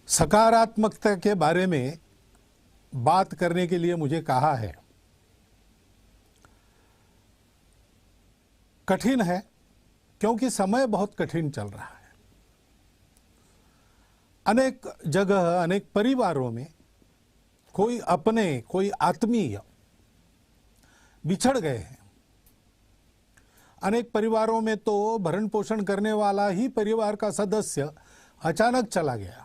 सकारात्मकता के बारे में बात करने के लिए मुझे कहा है। कठिन है क्योंकि समय बहुत कठिन चल रहा है। अनेक जगह, अनेक परिवारों में कोई अपने, कोई आत्मीय बिछड़ गए हैं। अनेक परिवारों में तो भरण पोषण करने वाला ही परिवार का सदस्य अचानक चला गया।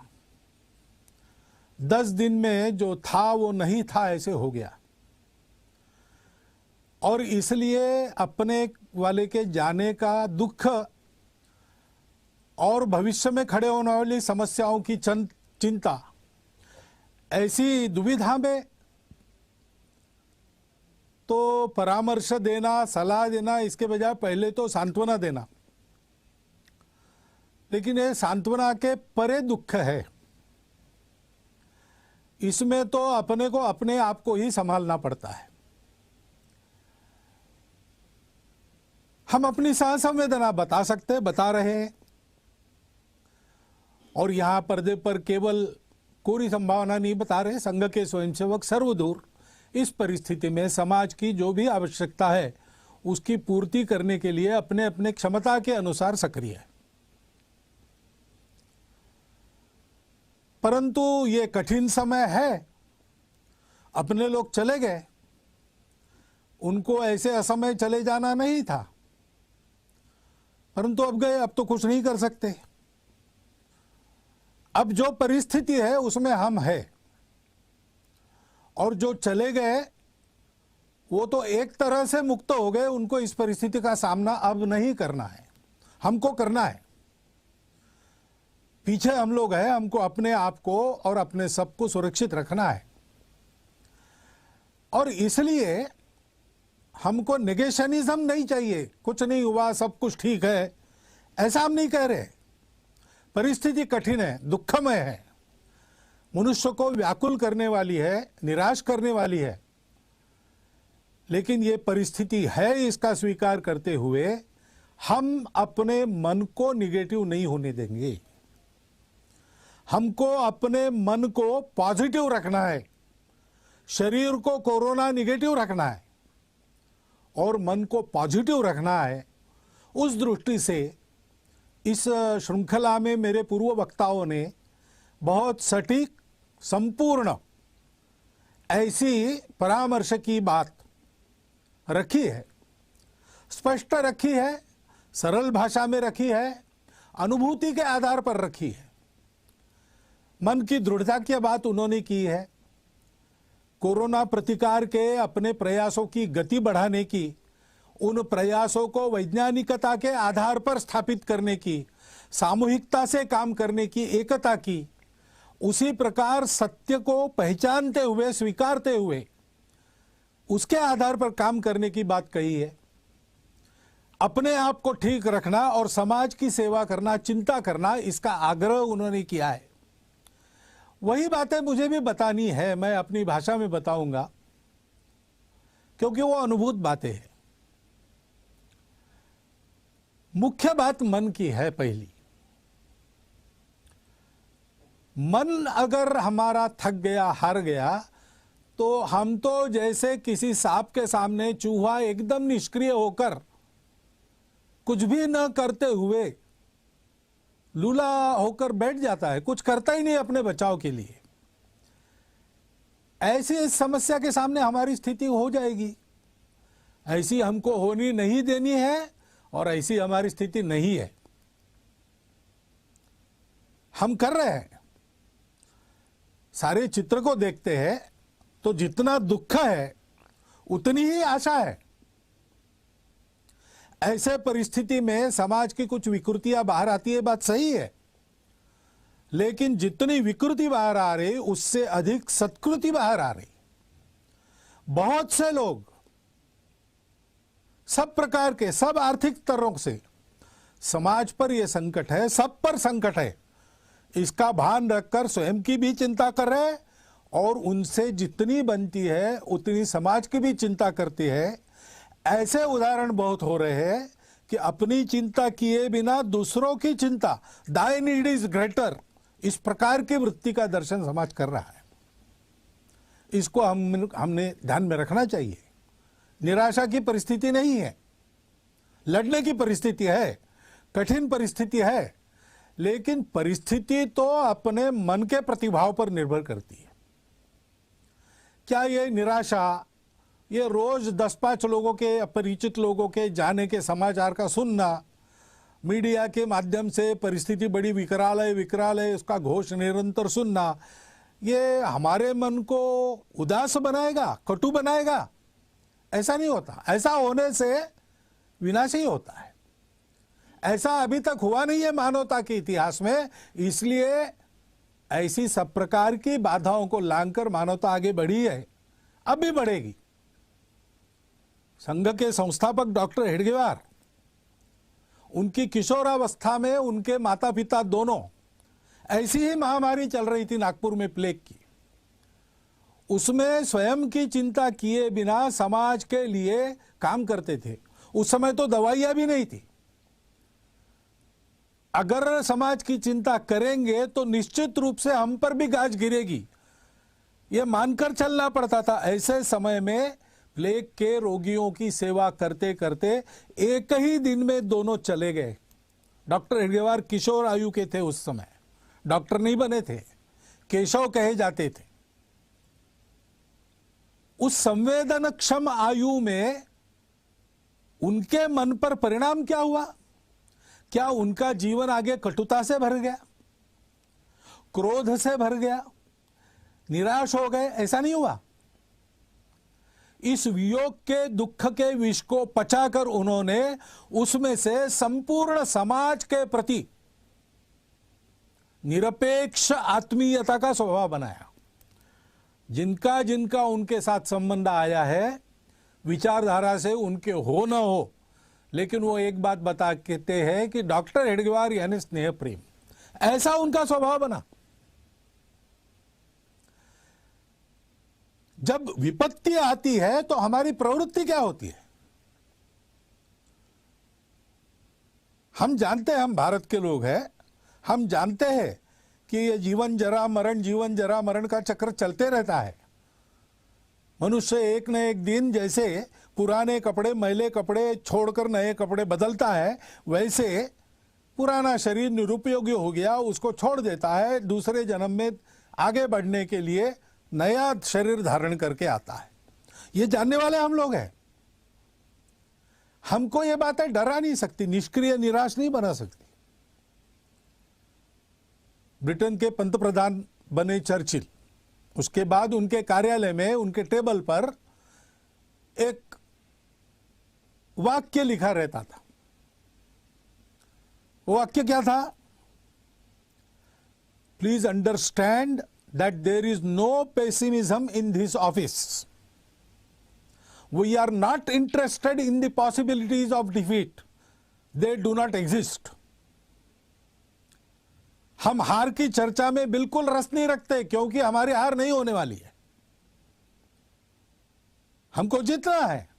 10 दिन में जो था वो नहीं था, ऐसे हो गया। और इसलिए अपने वाले के जाने का दुख और भविष्य में खड़े होने वाली समस्याओं की चिंता, ऐसी दुविधा में तो परामर्श देना, सलाह देना, इसके बजाय पहले तो सांत्वना देना। लेकिन ये सांत्वना के परे दुख है। इसमें तो अपने को, अपने आप को ही संभालना पड़ता है। हम अपनी संवेदना बता सकते, बता रहे हैं, और यहां पर्दे पर केवल कोरी संभावना नहीं बता रहे। संघ के स्वयंसेवक सर्वदूर इस परिस्थिति में समाज की जो भी आवश्यकता है उसकी पूर्ति करने के लिए अपने अपने क्षमता के अनुसार सक्रिय है। परंतु ये कठिन समय है। अपने लोग चले गए, उनको ऐसे असमय चले जाना नहीं था, परंतु अब गए, अब तो कुछ नहीं कर सकते। अब जो परिस्थिति है उसमें हम हैं, और जो चले गए वो तो एक तरह से मुक्त हो गए। उनको इस परिस्थिति का सामना अब नहीं करना है, हमको करना है। पीछे हम लोग हैं, हमको अपने आप को और अपने सबको सुरक्षित रखना है। और इसलिए हमको नेगेशनिज्म नहीं चाहिए। कुछ नहीं हुआ, सब कुछ ठीक है, ऐसा हम नहीं कह रहे। परिस्थिति कठिन है, दुखमय है, मनुष्य को व्याकुल करने वाली है, निराश करने वाली है। लेकिन ये परिस्थिति है, इसका स्वीकार करते हुए हम अपने मन को निगेटिव नहीं होने देंगे। हमको अपने मन को पॉजिटिव रखना है। शरीर को कोरोना निगेटिव रखना है और मन को पॉजिटिव रखना है। उस दृष्टि से इस श्रृंखला में मेरे पूर्व वक्ताओं ने बहुत सटीक, संपूर्ण ऐसी परामर्श की बात रखी है, स्पष्ट रखी है, सरल भाषा में रखी है, अनुभूति के आधार पर रखी है। मन की दृढ़ता की बात उन्होंने की है। कोरोना प्रतिकार के अपने प्रयासों की गति बढ़ाने की, उन प्रयासों को वैज्ञानिकता के आधार पर स्थापित करने की, सामूहिकता से काम करने की, एकता की, उसी प्रकार सत्य को पहचानते हुए, स्वीकारते हुए उसके आधार पर काम करने की बात कही है। अपने आप को ठीक रखना और समाज की सेवा करना, चिंता करना, इसका आग्रह उन्होंने किया है। वही बातें मुझे भी बतानी है, मैं अपनी भाषा में बताऊंगा, क्योंकि वो अनुभूत बातें हैं। मुख्य बात मन की है। पहली, मन अगर हमारा थक गया, हार गया, तो हम तो जैसे किसी सांप के सामने चूहा एकदम निष्क्रिय होकर, कुछ भी न करते हुए लूला होकर बैठ जाता है, कुछ करता ही नहीं अपने बचाव के लिए। ऐसी समस्या के सामने हमारी स्थिति हो जाएगी। ऐसी हमको होनी नहीं देनी है और ऐसी हमारी स्थिति नहीं है। हम कर रहे हैं, सारे चित्र को देखते हैं तो जितना दुख है उतनी ही आशा है। ऐसे परिस्थिति में समाज की कुछ विकृतियां बाहर आती है, बात सही है, लेकिन जितनी विकृति बाहर आ रही उससे अधिक सत्कृति बाहर आ रही। बहुत से लोग सब प्रकार के, सब आर्थिक स्तरों से, समाज पर यह संकट है, सब पर संकट है, इसका भान रखकर स्वयं की भी चिंता कर रहे हैं और उनसे जितनी बनती है उतनी समाज की भी चिंता करती है। ऐसे उदाहरण बहुत हो रहे हैं कि अपनी चिंता किए बिना दूसरों की चिंता, दाई नीड इज ग्रेटर, इस प्रकार की वृत्ति का दर्शन समाज कर रहा है। इसको हमने ध्यान में रखना चाहिए। निराशा की परिस्थिति नहीं है, लड़ने की परिस्थिति है, कठिन परिस्थिति है, लेकिन परिस्थिति तो अपने मन के प्रतिभाव पर निर्भर करती है। क्या ये निराशा, ये रोज 10-5 लोगों के, अपरिचित लोगों के जाने के समाचार का सुनना, मीडिया के माध्यम से परिस्थिति बड़ी विकराल है उसका घोष निरंतर सुनना, ये हमारे मन को उदास बनाएगा, कटु बनाएगा? ऐसा नहीं होता। ऐसा होने से विनाश ही होता है। ऐसा अभी तक हुआ नहीं है मानवता के इतिहास में, इसलिए ऐसी सब प्रकार की बाधाओं को लांघकर मानवता आगे बढ़ी है, अब भी बढ़ेगी। संघ के संस्थापक डॉक्टर हेडगेवार, उनकी किशोरावस्था में उनके माता पिता दोनों, ऐसी ही महामारी चल रही थी नागपुर में प्लेग की, उसमें स्वयं की चिंता किए बिना समाज के लिए काम करते थे। उस समय तो दवाइयां भी नहीं थी। अगर समाज की चिंता करेंगे तो निश्चित रूप से हम पर भी गाज गिरेगी, ये मानकर चलना पड़ता था। ऐसे समय में प्लेग के रोगियों की सेवा करते करते एक ही दिन में दोनों चले गए। डॉक्टर हेडगेवार किशोर आयु के थे, उस समय डॉक्टर नहीं बने थे, केशव कहे जाते थे। उस संवेदनक्षम आयु में उनके मन पर परिणाम क्या हुआ? क्या उनका जीवन आगे कटुता से भर गया, क्रोध से भर गया, निराश हो गए? ऐसा नहीं हुआ। इस वियोग के दुख के विष को पचाकर उन्होंने उसमें से संपूर्ण समाज के प्रति निरपेक्ष आत्मीयता का स्वभाव बनाया। जिनका जिनका उनके साथ संबंध आया है, विचारधारा से उनके हो न हो, लेकिन वो एक बात बता कहते हैं कि डॉक्टर हेडगेवार यानी स्नेह प्रेम, ऐसा उनका स्वभाव बना। जब विपत्ति आती है तो हमारी प्रवृत्ति क्या होती है? हम जानते हैं, हम भारत के लोग हैं, हम जानते हैं कि ये जीवन जरा मरण का चक्र चलते रहता है। मनुष्य एक न एक दिन जैसे पुराने कपड़े, मैले कपड़े छोड़कर नए कपड़े बदलता है, वैसे पुराना शरीर निरुपयोगी हो गया, उसको छोड़ देता है, दूसरे जन्म में आगे बढ़ने के लिए नया शरीर धारण करके आता है। ये जानने वाले हम लोग हैं। हमको ये बातें डरा नहीं सकती, निष्क्रिय निराश नहीं बना सकती। ब्रिटेन के पंतप्रधान बने चर्चिल, उसके बाद उनके कार्यालय में उनके टेबल पर एक वाक्य लिखा रहता था। वो वाक्य क्या था? Please understand that there is no pessimism in this office. We are not interested in the possibilities of defeat. They do not exist. हम हार की चर्चा में बिल्कुल रस नहीं रखते, क्योंकि हमारी हार नहीं होने वाली है। हमको जीतना है।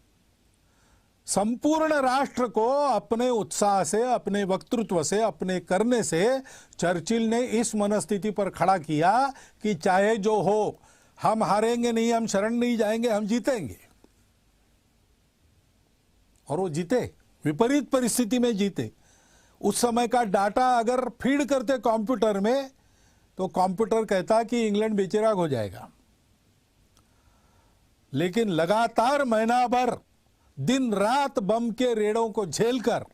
संपूर्ण राष्ट्र को अपने उत्साह से, अपने वक्तृत्व से, अपने करने से चर्चिल ने इस मनस्थिति पर खड़ा किया कि चाहे जो हो, हम हारेंगे नहीं, हम शरण नहीं जाएंगे, हम जीतेंगे। और वो जीते, विपरीत परिस्थिति में जीते। उस समय का डाटा अगर फीड करते कंप्यूटर में, तो कंप्यूटर कहता कि इंग्लैंड बेचिराग हो जाएगा। लेकिन लगातार महीना भर दिन रात बम के रेड़ों को झेलकर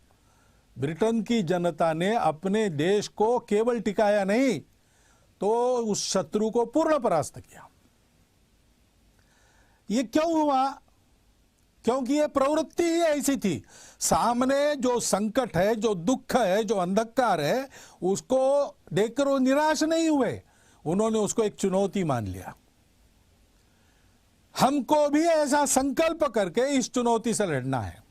ब्रिटेन की जनता ने अपने देश को केवल टिकाया नहीं, तो उस शत्रु को पूर्ण परास्त किया। ये क्यों हुआ? क्योंकि ये प्रवृत्ति ही ऐसी थी। सामने जो संकट है, जो दुख है, जो अंधकार है, उसको देखकर वो निराश नहीं हुए, उन्होंने उसको एक चुनौती मान लिया। हमको भी ऐसा संकल्प करके इस चुनौती से लड़ना है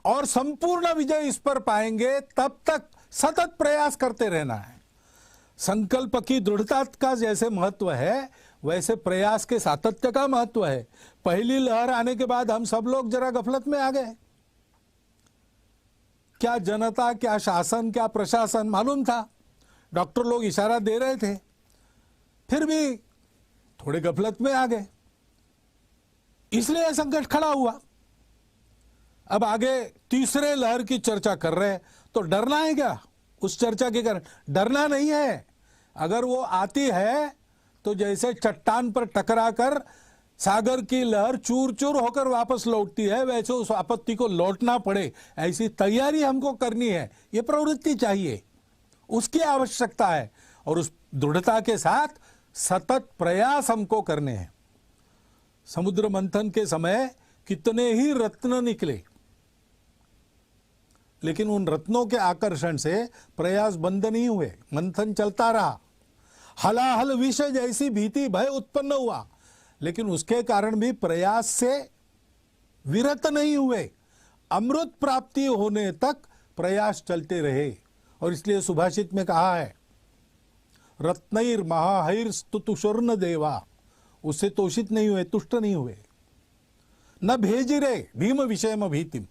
और संपूर्ण विजय इस पर पाएंगे, तब तक सतत प्रयास करते रहना है। संकल्प की दृढ़ता का जैसे महत्व है, वैसे प्रयास के सातत्य का महत्व है। पहली लहर आने के बाद हम सब लोग जरा गफलत में आ गए। क्या जनता, क्या शासन, क्या प्रशासन मालूम था? डॉक्टर लोग इशारा दे रहे थे, फिर भी थोड़े गफलत में आ गए, इसलिए यह संकट खड़ा हुआ। अब आगे तीसरे लहर की चर्चा कर रहे हैं, तो डरना है क्या उस चर्चा के कारण? डरना नहीं है। अगर वो आती है तो जैसे चट्टान पर टकराकर सागर की लहर चूर चूर होकर वापस लौटती है, वैसे उस आपत्ति को लौटना पड़े ऐसी तैयारी हमको करनी है। ये प्रवृत्ति चाहिए, उसकी आवश्यकता है, और उस दृढ़ता के साथ सतत प्रयास हमको करने हैं। समुद्र मंथन के समय कितने ही रत्न निकले, लेकिन उन रत्नों के आकर्षण से प्रयास बंद नहीं हुए, मंथन चलता रहा। हलाहल विष जैसी भीति भय उत्पन्न हुआ, लेकिन उसके कारण भी प्रयास से विरत नहीं हुए। अमृत प्राप्ति होने तक प्रयास चलते रहे। और इसलिए सुभाषित में कहा है, रत्नैर महाहैर स्तुतुषुर्न देवा, उससे तोषित नहीं हुए, तुष्ट नहीं हुए। न भेजिरे भीम विषयम भीतिम,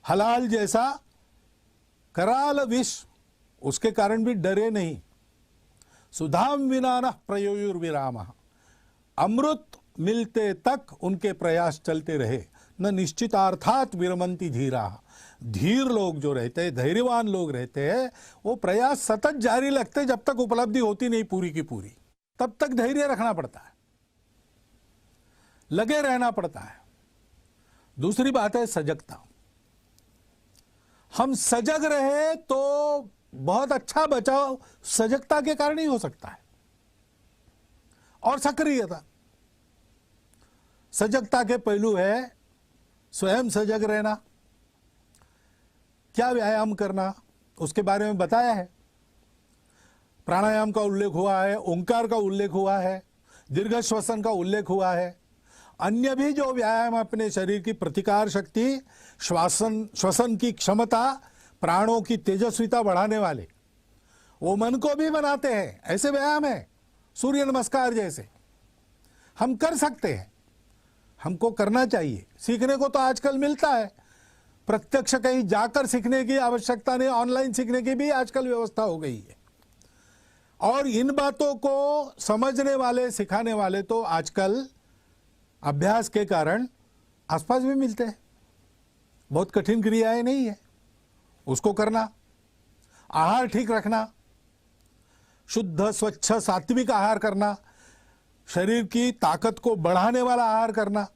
हलाल जैसा कराल विष, उसके कारण भी डरे नहीं। सुधाम विना न प्रयोयुर्विराम, अमृत मिलते तक उनके प्रयास चलते रहे। न निश्चितार्थात विरमंती धीरा, धीर लोग जो रहते हैं, धैर्यवान लोग रहते हैं, वो प्रयास सतत जारी रखते जब तक उपलब्धि होती नहीं पूरी की पूरी, तब तक धैर्य रखना पड़ता है, लगे रहना पड़ता है। दूसरी बात है सजगता। हम सजग रहे तो बहुत अच्छा बचाव सजगता के कारण ही हो सकता है। और सक्रियता, सजगता के पहलू है स्वयं सजग रहना, क्या व्यायाम करना, उसके बारे में बताया है। प्राणायाम का उल्लेख हुआ है, ओंकार का उल्लेख हुआ है, दीर्घ श्वसन का उल्लेख हुआ है। अन्य भी जो व्यायाम अपने शरीर की प्रतिकार शक्ति, श्वसन की क्षमता, प्राणों की तेजस्विता बढ़ाने वाले, वो मन को भी बनाते हैं, ऐसे व्यायाम है। सूर्य नमस्कार जैसे हम कर सकते हैं, हमको करना चाहिए। सीखने को तो आजकल मिलता है, प्रत्यक्ष कहीं जाकर सीखने की आवश्यकता नहीं, ऑनलाइन सीखने की भी आजकल व्यवस्था हो गई है। और इन बातों को समझने वाले, सिखाने वाले तो आजकल अभ्यास के कारण आसपास भी मिलते हैं। बहुत कठिन क्रियाएं नहीं है, उसको करना, आहार ठीक रखना, शुद्ध स्वच्छ सात्विक आहार करना, शरीर की ताकत को बढ़ाने वाला आहार करना,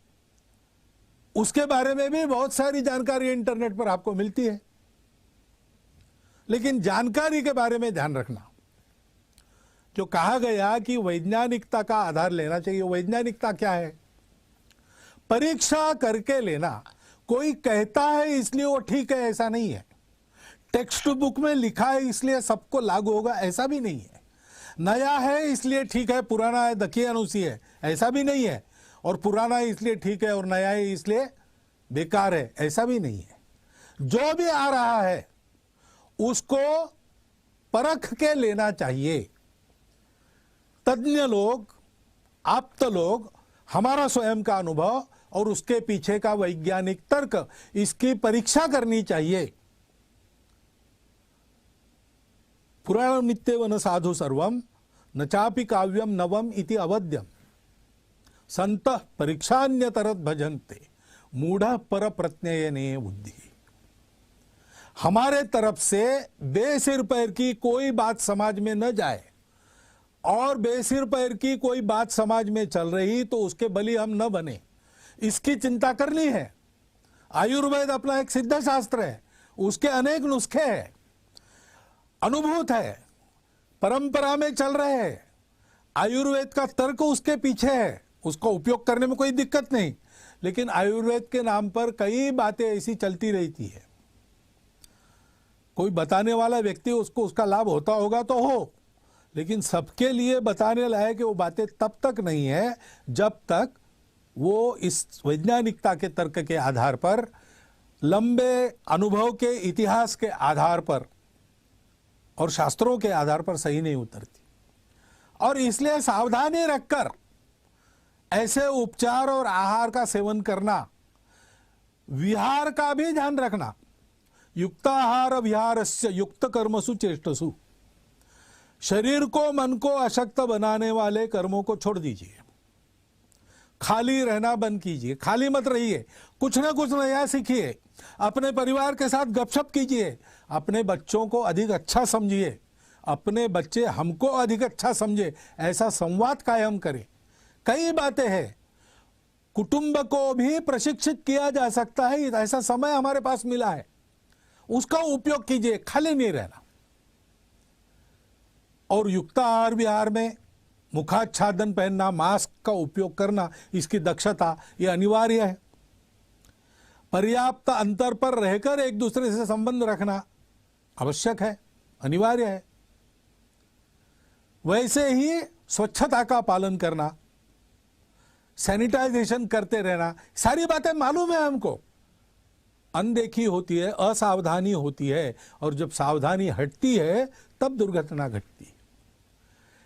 उसके बारे में भी बहुत सारी जानकारी इंटरनेट पर आपको मिलती है। लेकिन जानकारी के बारे में ध्यान रखना, जो कहा गया कि वैज्ञानिकता का आधार लेना चाहिए। वैज्ञानिकता क्या है? परीक्षा करके लेना। कोई कहता है इसलिए वो ठीक है, ऐसा नहीं है। टेक्स्ट बुक में लिखा है इसलिए सबको लागू होगा, ऐसा भी नहीं है। नया है इसलिए ठीक है, पुराना है दकियानुसी है, ऐसा भी नहीं है। और पुराना है इसलिए ठीक है और नया है इसलिए बेकार है, ऐसा भी नहीं है। जो भी आ रहा है उसको परख के लेना चाहिए। तज्ञ लोग, आप्त लोग, हमारा स्वयं का अनुभव और उसके पीछे का वैज्ञानिक तर्क, इसकी परीक्षा करनी चाहिए। पुराणम नित्यवन साधु सर्वम न चापि काव्यम नवम इति अवध्यम संतः परीक्षान्यतरत भजन्ते मूढ़ पर प्रत्ययने बुद्धि। हमारे तरफ से बेसिर पैर की कोई बात समाज में न जाए, और बेसिर पैर की कोई बात समाज में चल रही तो उसके बलि हम न बने, इसकी चिंता करनी है। आयुर्वेद अपना एक सिद्ध शास्त्र है, उसके अनेक नुस्खे हैं, अनुभूत है, परंपरा में चल रहे हैं। आयुर्वेद का तर्क उसके पीछे है, उसको उपयोग करने में कोई दिक्कत नहीं। लेकिन आयुर्वेद के नाम पर कई बातें ऐसी चलती रहती है। कोई बताने वाला व्यक्ति, उसको उसका लाभ होता होगा तो हो, लेकिन सबके लिए बताने लायक वो बातें तब तक नहीं है जब तक वो इस वैज्ञानिकता के तर्क के आधार पर, लंबे अनुभव के इतिहास के आधार पर और शास्त्रों के आधार पर सही नहीं उतरती। और इसलिए सावधानी रखकर ऐसे उपचार और आहार का सेवन करना, विहार का भी ध्यान रखना। युक्ताहार विहारस्य युक्त कर्मसु चेष्टसु, शरीर को मन को अशक्त बनाने वाले कर्मों को छोड़ दीजिए। खाली रहना बंद कीजिए, खाली मत रहिए, कुछ ना कुछ नया सीखिए, अपने परिवार के साथ गपशप कीजिए, अपने बच्चों को अधिक अच्छा समझिए, अपने बच्चे हमको अधिक अच्छा समझे, ऐसा संवाद कायम करें। कई बातें हैं, कुटुंब को भी प्रशिक्षित किया जा सकता है, ऐसा समय हमारे पास मिला है, उसका उपयोग कीजिए, खाली नहीं रहना। और युक्त आहार विहार में मुखाच्छादन पहनना, मास्क का उपयोग करना, इसकी दक्षता ये अनिवार्य है। पर्याप्त अंतर पर रहकर एक दूसरे से संबंध रखना आवश्यक है, अनिवार्य है। वैसे ही स्वच्छता का पालन करना, सैनिटाइजेशन करते रहना, सारी बातें मालूम है हमको। अनदेखी होती है, असावधानी होती है, और जब सावधानी हटती है तब दुर्घटना घटती है।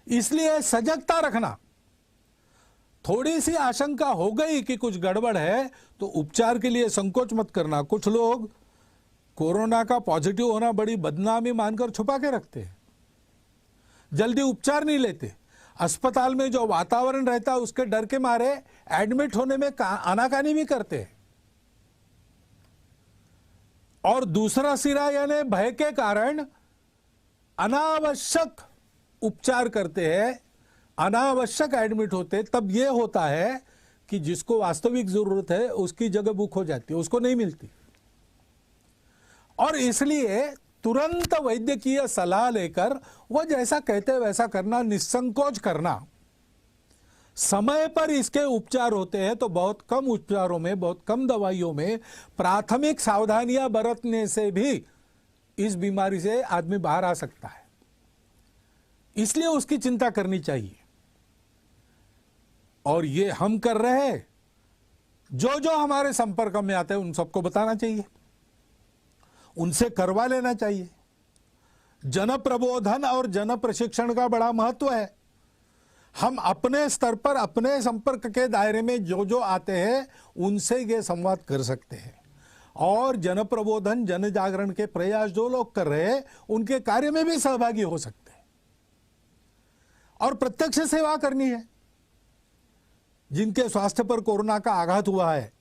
इसलिए सजगता रखना। थोड़ी सी आशंका हो गई कि कुछ गड़बड़ है तो उपचार के लिए संकोच मत करना। कुछ लोग कोरोना का पॉजिटिव होना बड़ी बदनामी मानकर छुपा के रखते हैं, जल्दी उपचार नहीं लेते, अस्पताल में जो वातावरण रहता है उसके डर के मारे एडमिट होने में आनाकानी भी करते हैं। और दूसरा सिरा यानी भय के कारण अनावश्यक उपचार करते हैं, अनावश्यक एडमिट होते। तब यह होता है कि जिसको वास्तविक जरूरत है उसकी जगह बुक हो जाती है, उसको नहीं मिलती। और इसलिए तुरंत वैद्यकीय सलाह लेकर वह जैसा कहते वैसा करना, निसंकोच करना। समय पर इसके उपचार होते हैं तो बहुत कम उपचारों में, बहुत कम दवाइयों में प्राथमिक सावधानियां बरतने से भी इस बीमारी से आदमी बाहर आ सकता है। इसलिए उसकी चिंता करनी चाहिए। और ये हम कर रहे हैं, जो जो हमारे संपर्क में आते हैं उन सबको बताना चाहिए, उनसे करवा लेना चाहिए। जन प्रबोधन और जन प्रशिक्षण का बड़ा महत्व है। हम अपने स्तर पर, अपने संपर्क के दायरे में जो जो आते हैं उनसे ये संवाद कर सकते हैं। और जन प्रबोधन, जन जागरण के प्रयास जो लोग कर रहे हैं उनके कार्य में भी सहभागी हो सकते हैं। और प्रत्यक्ष सेवा करनी है। जिनके स्वास्थ्य पर कोरोना का आघात हुआ है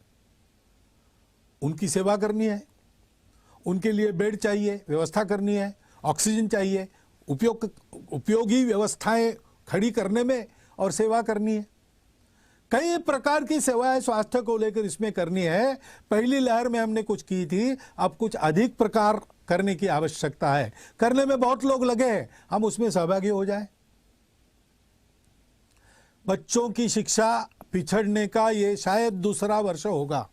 उनकी सेवा करनी है, उनके लिए बेड चाहिए, व्यवस्था करनी है, ऑक्सीजन चाहिए, उपयोगी व्यवस्थाएं खड़ी करने में और सेवा करनी है। कई प्रकार की सेवाएं स्वास्थ्य को लेकर इसमें करनी है। पहली लहर में हमने कुछ की थी, अब कुछ अधिक प्रकार करने की आवश्यकता है। करने में बहुत लोग लगे हैं, हम उसमें सहभागी हो जाएं। बच्चों की शिक्षा पिछड़ने का ये शायद दूसरा वर्ष होगा,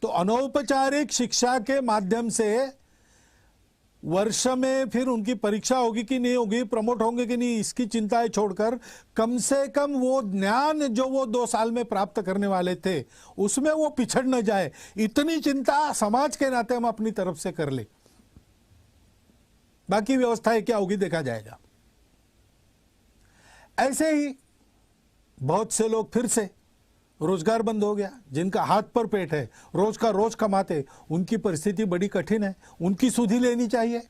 तो अनौपचारिक शिक्षा के माध्यम से वर्ष में फिर उनकी परीक्षा होगी कि नहीं होगी, प्रमोट होंगे कि नहीं, इसकी चिंताएं छोड़कर कम से कम वो ज्ञान जो वो 2 साल में प्राप्त करने वाले थे उसमें वो पिछड़ न जाए, इतनी चिंता समाज के नाते हम अपनी तरफ से कर ले। बाकी व्यवस्थाएं क्या होगी देखा जाएगा। ऐसे ही बहुत से लोग फिर से रोजगार बंद हो गया, जिनका हाथ पर पेट है, रोज का रोज कमाते, उनकी परिस्थिति बड़ी कठिन है, उनकी सुधि लेनी चाहिए।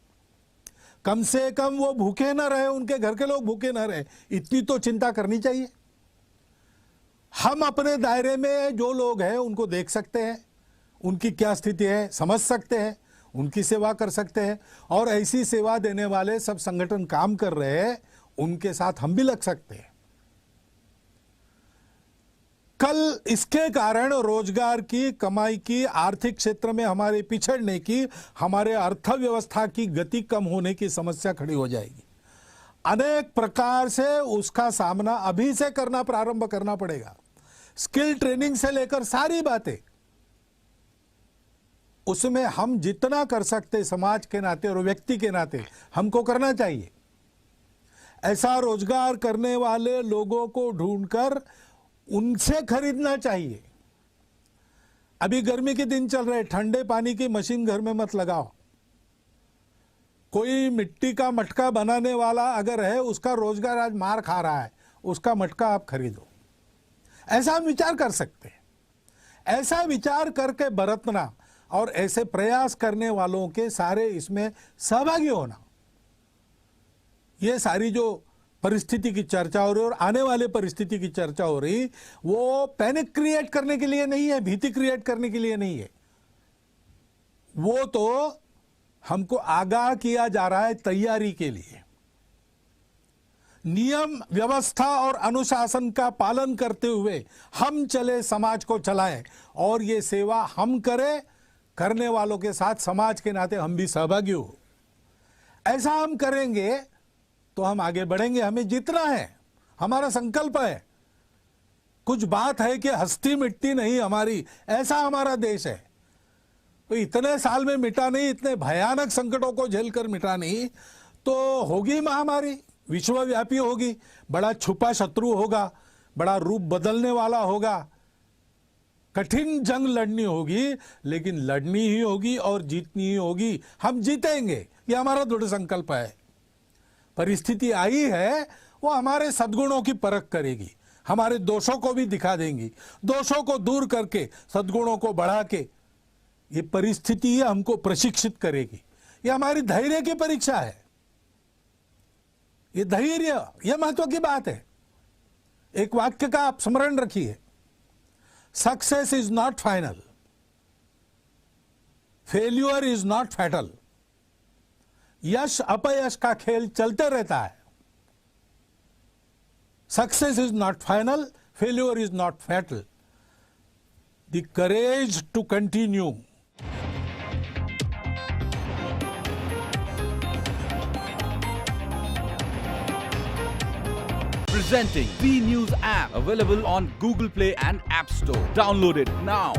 कम से कम वो भूखे न रहे, उनके घर के लोग भूखे न रहे, इतनी तो चिंता करनी चाहिए। हम अपने दायरे में जो लोग हैं उनको देख सकते हैं, उनकी क्या स्थिति है समझ सकते हैं, उनकी सेवा कर सकते हैं। और ऐसी सेवा देने वाले सब संगठन काम कर रहे हैं, उनके साथ हम भी लग सकते हैं। कल इसके कारण रोजगार की, कमाई की, आर्थिक क्षेत्र में हमारे पिछड़ने की, हमारे अर्थव्यवस्था की गति कम होने की समस्या खड़ी हो जाएगी। अनेक प्रकार से उसका सामना अभी से करना प्रारंभ करना पड़ेगा। स्किल ट्रेनिंग से लेकर सारी बातें, उसमें हम जितना कर सकते समाज के नाते और व्यक्ति के नाते हमको करना चाहिए। ऐसा रोजगार करने वाले लोगों को ढूंढकर उनसे खरीदना चाहिए। अभी गर्मी के दिन चल रहे, ठंडे पानी की मशीन घर में मत लगाओ। कोई मिट्टी का मटका बनाने वाला अगर है, उसका रोजगार आज मार खा रहा है, उसका मटका आप खरीदो। ऐसा हम विचार कर सकते हैं। ऐसा विचार करके बरतना और ऐसे प्रयास करने वालों के सारे इसमें सहभागी होना, ये सारी जो परिस्थिति की चर्चा हो रही और आने वाले परिस्थिति की चर्चा हो रही, वो पैनिक क्रिएट करने के लिए नहीं है, भीति क्रिएट करने के लिए नहीं है। वो तो हमको आगाह किया जा रहा है तैयारी के लिए। नियम व्यवस्था और अनुशासन का पालन करते हुए हम चले, समाज को चलाएं, और ये सेवा हम करें, करने वालों के साथ समाज के नाते हम भी सहभागी हो। ऐसा हम करेंगे तो हम आगे बढ़ेंगे। हमें जीतना है, हमारा संकल्प है। कुछ बात है कि हस्ती मिटती नहीं हमारी, ऐसा हमारा देश है। तो इतने साल में मिटा नहीं, इतने भयानक संकटों को झेलकर मिटा नहीं, तो होगी महामारी, विश्वव्यापी होगी, बड़ा छुपा शत्रु होगा, बड़ा रूप बदलने वाला होगा, कठिन जंग लड़नी होगी, लेकिन लड़नी ही होगी और जीतनी ही होगी। हम जीतेंगे, ये हमारा दृढ़ संकल्प है। परिस्थिति आई है, वो हमारे सद्गुणों की परख करेगी, हमारे दोषों को भी दिखा देंगी। दोषों को दूर करके सद्गुणों को बढ़ा के ये परिस्थिति हमको प्रशिक्षित करेगी। ये हमारी धैर्य की परीक्षा है। ये धैर्य, ये महत्व की बात है। एक वाक्य का आप स्मरण रखिए, success is not final, failure is not fatal. यश अपयश का खेल चलते रहता है। Success is not final, failure is not fatal. The courage to continue. Presenting V News app, available on Google Play and App Store. Download it now.